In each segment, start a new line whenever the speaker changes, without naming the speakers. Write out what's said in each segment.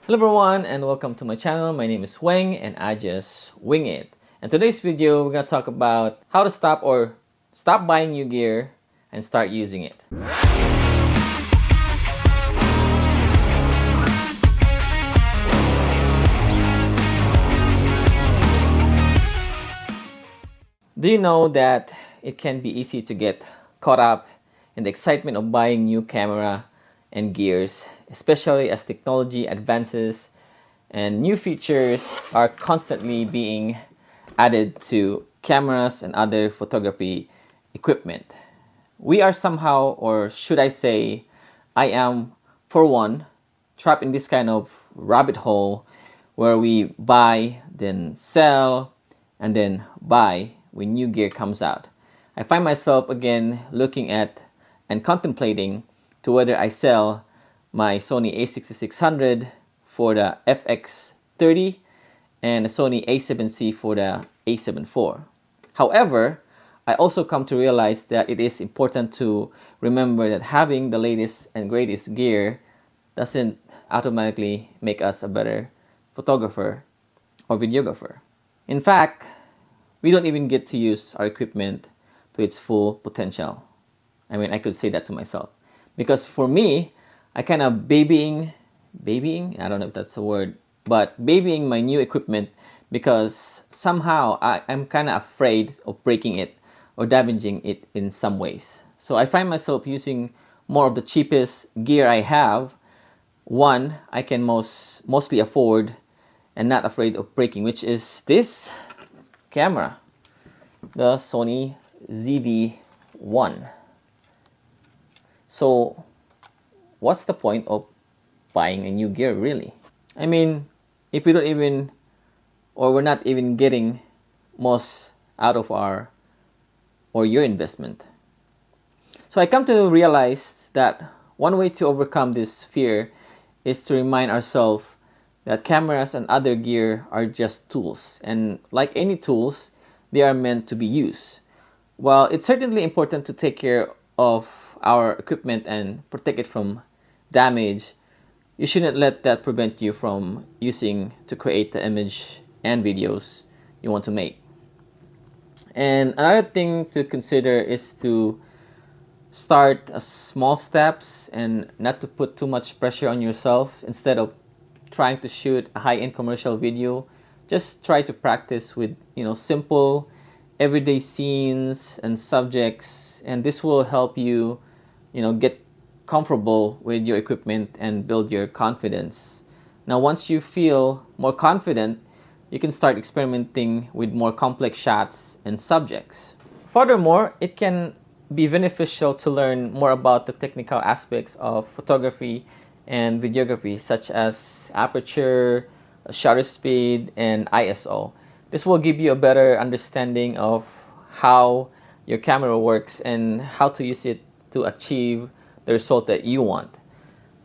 Hello everyone and welcome to my channel. My name is Weng and I just wing it. In today's video, we're going to talk about how to stop buying new gear and start using it. Do you know that it can be easy to get caught up in the excitement of buying new camera and gears, especially as technology advances and new features are constantly being added to cameras and other photography equipment. We are somehow, or should I say, I am, for one, trapped in this kind of rabbit hole where we buy, then sell, and then buy when new gear comes out. I find myself again looking at and contemplating to whether I sell my Sony a6600 for the FX30 and a Sony a7C for the a7 IV. However, I also come to realize that it is important to remember that having the latest and greatest gear doesn't automatically make us a better photographer or videographer. In fact, we don't even get to use our equipment to its full potential. I mean, I could say that to myself. Because for me, I kind of babying, I don't know if that's a word, but babying my new equipment because somehow I'm kind of afraid of breaking it or damaging it in some ways. So I find myself using more of the cheapest gear I have. One I can mostly afford and not afraid of breaking, which is this camera, the Sony ZV-1. So what's the point of buying a new gear really? I mean, if we don't even, or we're not even getting most out of our or your investment. So I come to realize that one way to overcome this fear is to remind ourselves that cameras and other gear are just tools, and like any tools, they are meant to be used. While it's certainly important to take care of our equipment and protect it from damage, you shouldn't let that prevent you from using to create the image and videos you want to make. And another thing to consider is to start small steps and not to put too much pressure on yourself. Instead of trying to shoot a high-end commercial video, just try to practice with simple everyday scenes and subjects, and this will help you get comfortable with your equipment and build your confidence. Now once you feel more confident, you can start experimenting with more complex shots and subjects. Furthermore, it can be beneficial to learn more about the technical aspects of photography and videography, such as aperture, shutter speed, and ISO. This will give you a better understanding of how your camera works and how to use it to achieve the result that you want.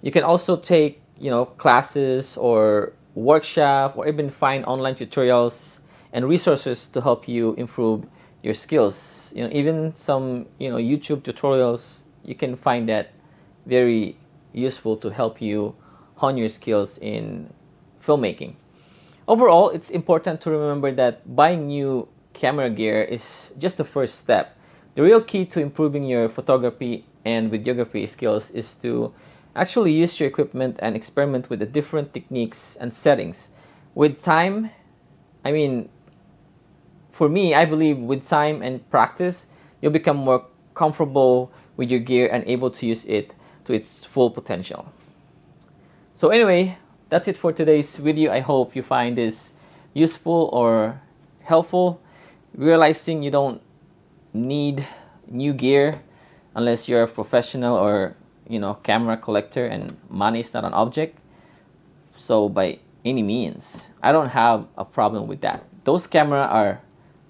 You can also take classes or workshop, or even find online tutorials and resources to help you improve your skills. Even some YouTube tutorials, you can find that very useful to help you hone your skills in filmmaking. Overall, it's important to remember that buying new camera gear is just the first step. The real key to improving your photography and videography skills is to actually use your equipment and experiment with the different techniques and settings. With time, for me, I believe with time and practice, you'll become more comfortable with your gear and able to use it to its full potential. So anyway, that's it for today's video. I hope you find this useful or helpful. Realizing you don't need new gear unless you're a professional or camera collector and money is not an object. So by any means, I don't have a problem with that. Those cameras are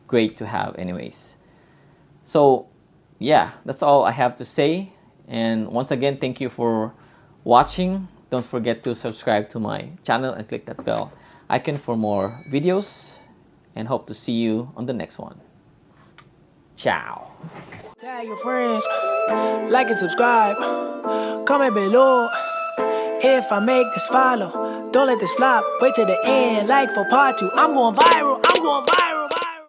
great to have anyways. So yeah, that's all I have to say. And once again, thank you for watching. Don't forget to subscribe to my channel and click that bell icon for more videos, and hope to see you on the next one. Ciao.
Tag your friends, like and subscribe, comment below. if I make this follow. Don't let this flop, wait till the end, like for part 2. I'm going viral, I'm going viral.